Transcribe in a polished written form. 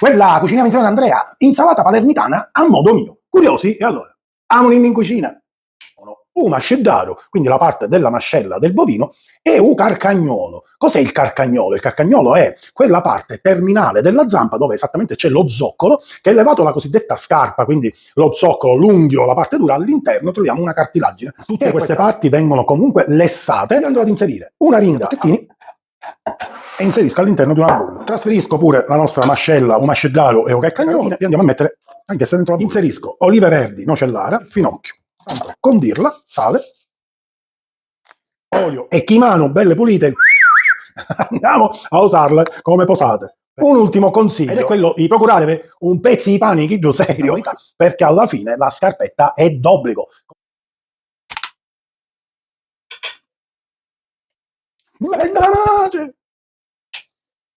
Quella cuciniamo insieme ad Andrea, insalata palermitana a modo mio. Curiosi? E allora, amo in cucina. Un masceddaro, quindi la parte della mascella del bovino, e un carcagnolo. Cos'è il carcagnolo? Il carcagnolo è quella parte terminale della zampa dove esattamente c'è lo zoccolo, che è levato la cosiddetta scarpa, quindi lo zoccolo, l'unghio, la parte dura, all'interno troviamo una cartilagine. Tutte queste parti vengono comunque lessate e andrò ad inserire una ringa a pezzettini e inserisco all'interno di una bolla. Trasferisco pure la nostra mascella, un masceddaro e un carcagnolo e andiamo a mettere anche se dentro la bolla. Inserisco olive verdi, nocellara, finocchio, condirla, sale, olio e chimano belle pulite. Andiamo a usarle come posate. Un ultimo consiglio ed è quello di procuratevi un pezzo di pane chilo serio, perché alla fine la scarpetta è d'obbligo. Bella